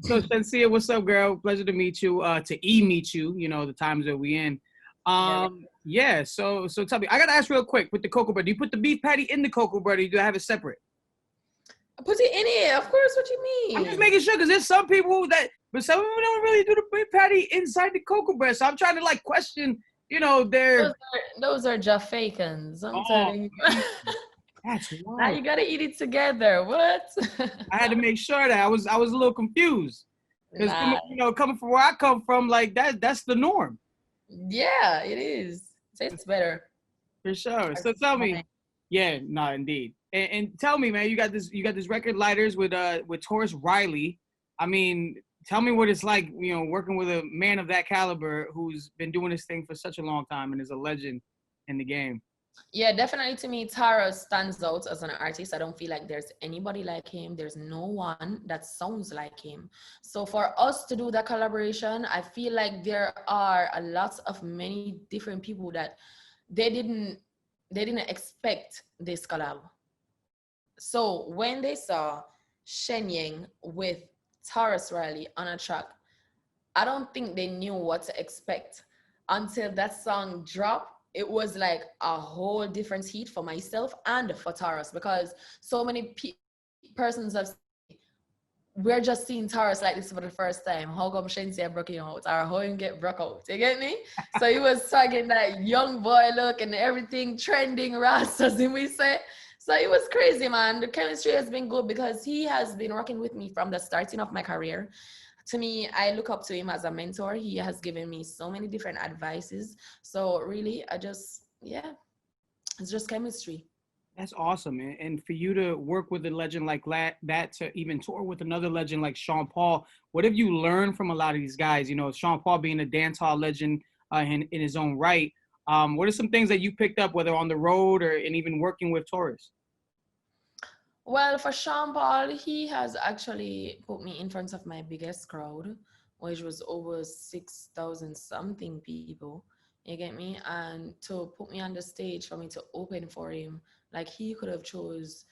So Shenseea, what's up, girl? Pleasure to meet you. Meet you. You know the times that we in. Yeah, Yeah. So tell me, I gotta ask real quick with the cocoa butter. Do you put the beef patty in the cocoa butter? Or do you have it separate? put it in it. Of course. What you I'm just mean? making sure because there's some people that, but some people don't really do the beef patty inside the cocoa butter. So I'm trying to like question, their. Those are Jamaicans. I'm Oh, telling you. man, that's Now wild. you gotta eat it together. What? I had to make sure that I was a little confused because Nah. coming from where I come from, like that's the norm Yeah, it is. Tastes better. for sure. Or So tell me, something. yeah, no, indeed, and tell me, man, you got this record lighters with Taurus Riley. I mean, tell me what it's like, working with a man of that caliber who's been doing this thing for such a long time and is a legend in the game. Yeah, definitely to me, Tara stands out as an artist. I don't feel like there's anybody like him. There's no one that sounds like him. So for us to do that collaboration, I feel like there are a lot of many different people that they didn't they didn't expect this collab. So when they saw Shenyang with Taurus Riley on a track, I don't think they knew what to expect until that song dropped. It was like a whole different heat for myself and for Taurus because so many persons have we're just seeing Taurus like this for the first time. How come Shenseea broke him out? Or how him get broke out? You get me? So he was talking that young boy look and everything trending rastas, we say. So it was crazy, man. The chemistry has been good because he has been working with me from the starting of my career. To me, I look up to him as a mentor. He has given me so many different advices. So really, yeah, it's just chemistry. That's awesome, man. And for you to work with a legend like that, to even tour with another legend like Sean Paul, what have you learned from a lot of these guys? Sean Paul being a dancehall legend in his own right. What are some things that you picked up, whether on the road or and even working with Taurus? Well, for Sean Paul, he has actually put me in front of my biggest crowd, which was over 6,000 something people. You get me? And to put me on the stage for me to open for him, like he could have chose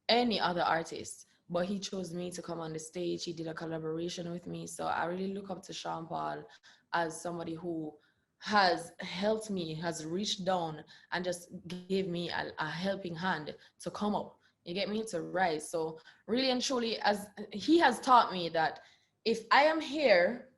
any other artist, but he chose me to come on the stage. He did a collaboration with me. So I really look up to Sean Paul as somebody who has helped me, has reached down and just gave me a helping hand to come up. You get me? To rise. So really and truly, as he has taught me that if I am here,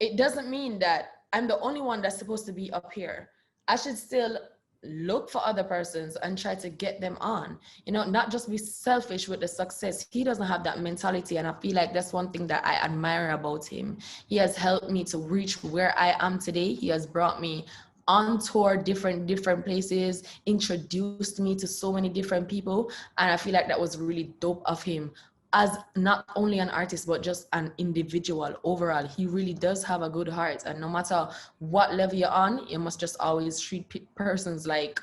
it doesn't mean that I'm the only one that's supposed to be up here. I should still look for other persons and try to get them on. Not just be selfish with the success. He doesn't have that mentality. And I feel like that's one thing that I admire about him. He has helped me to reach where I am today. He has brought me on tour different places, introduced me to so many different people, and I feel like that was really dope of him as not only an artist but just an individual overall. He really does have a good heart, and no matter what level you're on, you must just always treat persons like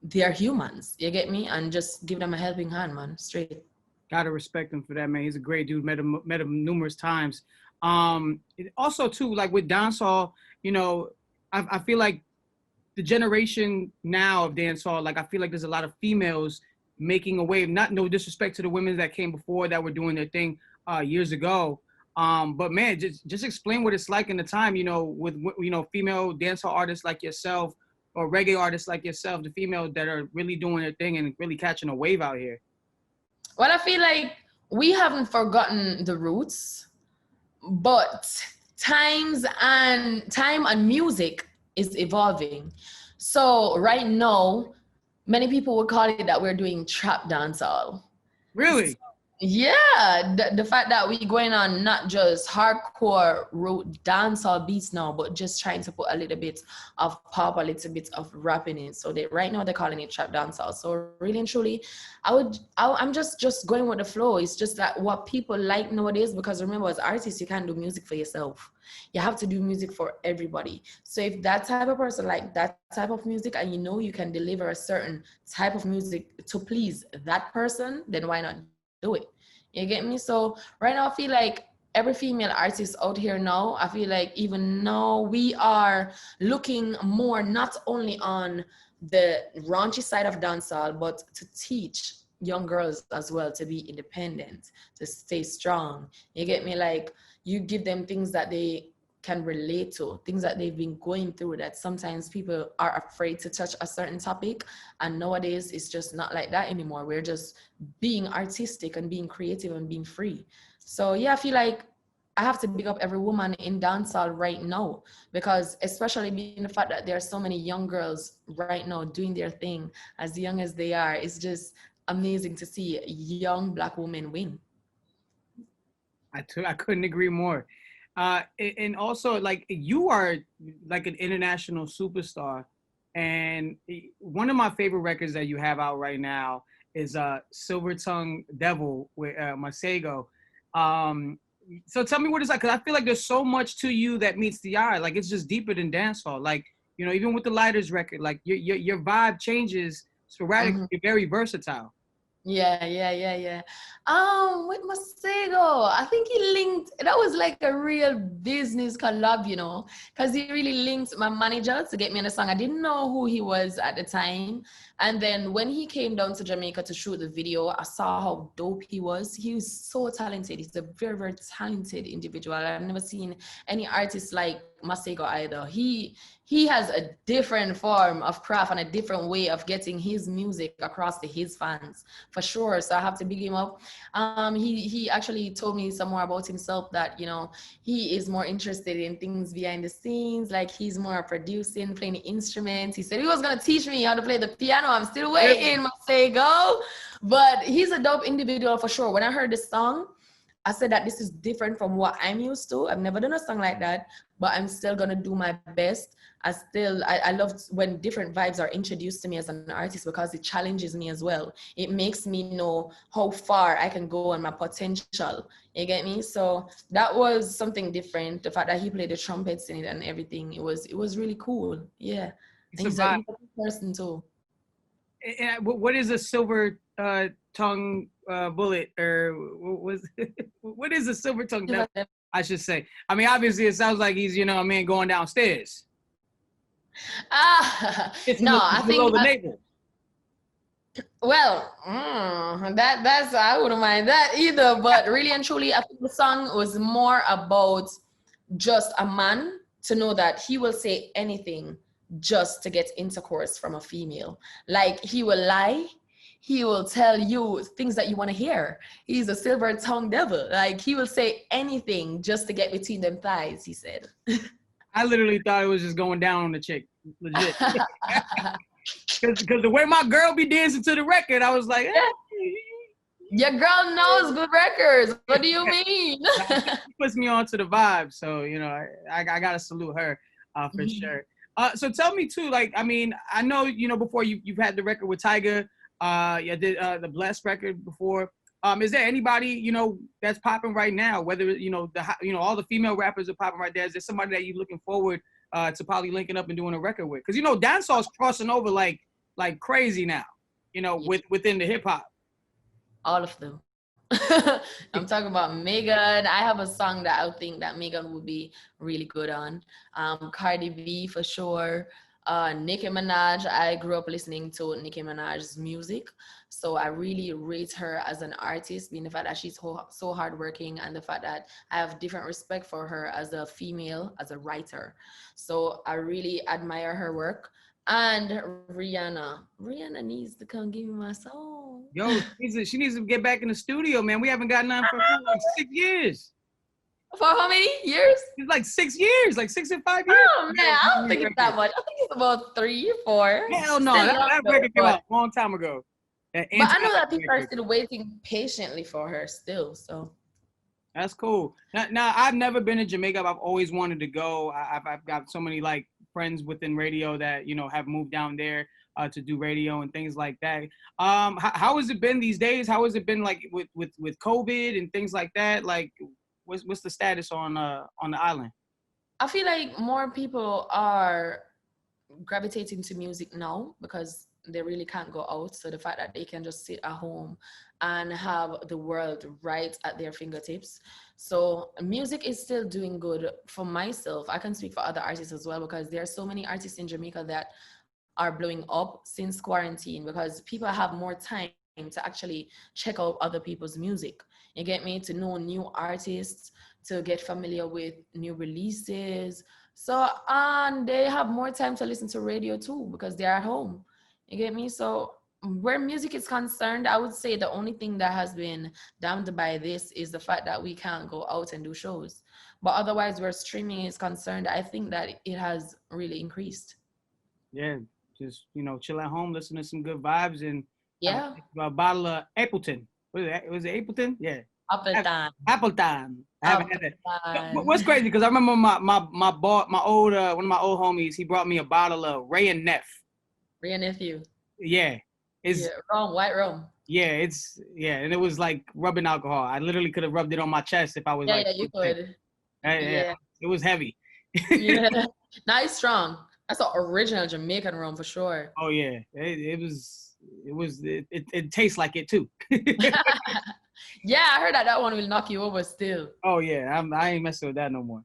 they're humans, you get me, and just give them a helping hand, man, straight. Gotta respect him for that, man. He's a great dude. Met him numerous times. Also too, like with dancehall, I feel like the generation now of dancehall, like I feel like there's a lot of females making a wave. Not no disrespect to the women that came before that were doing their thing years ago. But man, just explain what it's like in the time, with female dancehall artists like yourself or reggae artists like yourself, the females that are really doing their thing and really catching a wave out here. Well, I feel like we haven't forgotten the roots, but time and music is evolving. So right now, many people would call it that we're doing trap dancehall. Really? Yeah, the fact that we going on not just hardcore root dancehall beats now, but just trying to put a little bit of pop, a little bit of rap in it. So right now they're calling it trap dancehall. So really and truly, I'm just going with the flow. It's just that what people like nowadays, because remember, as artists, you can't do music for yourself. You have to do music for everybody. So if that type of person like that type of music, and you can deliver a certain type of music to please that person, then why not do it? You get me? So right now I feel like every female artist out here now, I feel like even now we are looking more not only on the raunchy side of dancehall, but to teach young girls as well to be independent, to stay strong. You get me? Like, you give them things that they can relate to, things that they've been going through, that sometimes people are afraid to touch a certain topic. And nowadays it's just not like that anymore. We're just being artistic and being creative and being free. So yeah, I feel like I have to big up every woman in dancehall right now, because especially being the fact that there are so many young girls right now doing their thing as young as they are. It's just amazing to see young Black women win. I couldn't agree more. And also, like, you are like an international superstar, and one of my favorite records that you have out right now is Silver Tongue Devil with Masego. Um, so tell me what it's like, because I feel like there's so much to you that meets the eye. Like, it's just deeper than dancehall. Like, you know, even with the Lighters record, like your vibe changes sporadically. Mhm. You're very versatile. Yeah. With Masego, I think he linked, that was like a real business collab, you know, because he really linked my manager to get me on the song. I didn't know who he was at the time. And then when he came down to Jamaica to shoot the video, I saw how dope he was. He was so talented. He's a very, very talented individual. I've never seen any artist like Masego either. He has a different form of craft and a different way of getting his music across to his fans, for sure. So I have to big him up. He actually told me some more about himself, that, you know, he is more interested in things behind the scenes, like he's more producing, playing the instruments. He said he was gonna teach me how to play the piano. I'm still waiting, Masego. But he's a dope individual for sure. When I heard this song, I said that this is different from what I'm used to. I've never done a song like that, but I'm still gonna do my best. I love when different vibes are introduced to me as an artist, because it challenges me as well. It makes me know how far I can go and my potential. You get me? So that was something different. The fact that he played the trumpets in it and everything, it was really cool. Yeah. You And he's a survived. good person too. And what is a silver tongue bullet, or what was what is a silver tongue devil? I should say. I mean, obviously, it sounds like he's, you know, I mean, going downstairs. It's No, I below think the that, navel. well, that's, I wouldn't mind that either. But really and truly, I think the song was more about just a man to know that he will say anything just to get intercourse from a female. Like, he will lie. He will tell you things that you want to hear. He's a silver tongue devil. Like, he will say anything just to get between them thighs, he said. I literally thought it was just going down on the chick, legit. Because the way my girl be dancing to the record, I was like, Your girl knows good records. What do you mean? she puts me on to the vibe. So, you know, I gotta salute her for sure. So tell me too, like, I mean, I know, you know, before you've had the record with Tyga, you did the Blessed record before. Is there anybody, you know, that's popping right now? Whether, you know, all the female rappers are popping right there. Is there somebody that you're looking forward to probably linking up and doing a record with? Because, you know, dancehall's crossing over like crazy now, you know, within the hip hop. All of them. I'm talking about Megan. I have a song that I think that Megan would be really good on. Cardi B for sure. Nicki Minaj. I grew up listening to Nicki Minaj's music, so I really rate her as an artist, being the fact that she's so hardworking, and the fact that I have different respect for her as a female, as a writer. So I really admire her work. And Rihanna needs to come give me my song. Yo, she needs to get back in the studio, man. We haven't got none for like 6 years. For how many years? It's like 6 years, like 6 and 5 years. Oh man, I don't think it's that much. I think it's about 3, 4. Hell no, Still that young though, record came but out a long time ago. I know that people are still waiting patiently for her still. So that's cool. Now I've never been to Jamaica. I've always wanted to go. I've got so many like friends within radio that, you know, have moved down there to do radio and things like that. How has it been these days? How has it been like with COVID and things like that? Like, what's the status on the island? I feel like more people are gravitating to music now because they really can't go out. So the fact that they can just sit at home and have the world right at their fingertips. So music is still doing good for myself. I can speak for other artists as well, because there are so many artists in Jamaica that are blowing up since quarantine, because people have more time to actually check out other people's music. You get me? To know new artists, to get familiar with new releases. So, and they have more time to listen to radio too because they're at home. You get me? So, where music is concerned, I would say the only thing that has been damned by this is the fact that we can't go out and do shows. But otherwise, where streaming is concerned, I think that it has really increased. Yeah, just chill at home, listen to some good vibes, and have Yeah, a bottle of Appleton. What is that? Was it Appleton? Yeah, apple time, Appleton. I haven't apple had that. time. What's crazy because I remember my old one of my old homies. He brought me a bottle of Ray and Neff. Real nephew. Yeah, it's Yeah, rum, white rum. and it was like rubbing alcohol. I literally could have rubbed it on my chest if I was Yeah, like, yeah, you could. yeah, Yeah, it was heavy. yeah. Nice, strong. That's an original Jamaican rum for sure. Oh yeah, it tastes like it too. Yeah, I heard that that one will knock you over still. Oh yeah, I ain't messing with that no more.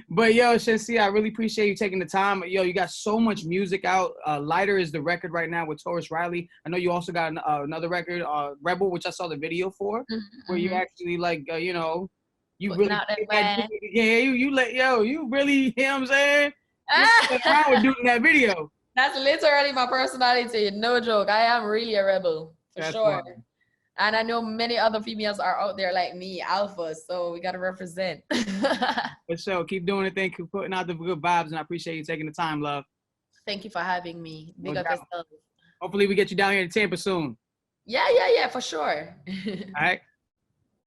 But yo, Shenseea, I really appreciate you taking the time. Yo, you got so much music out. Lighter is the record right now with Taurus Riley. I know you also got another record, Rebel, which I saw the video for, where you actually like, you Putting really out that way. yeah, you really, you know what I'm saying? You around with doing that video. That's literally my personality. No joke. I am really a rebel for That's sure. wild. And I know many other females are out there like me, alpha. So we gotta represent. For sure. Keep doing it. Thank you for putting out the good vibes, and I appreciate you taking the time, love. Thank you for having me. Big No up doubt. yourself. Hopefully we get you down here in Tampa soon. Yeah, for sure. All right.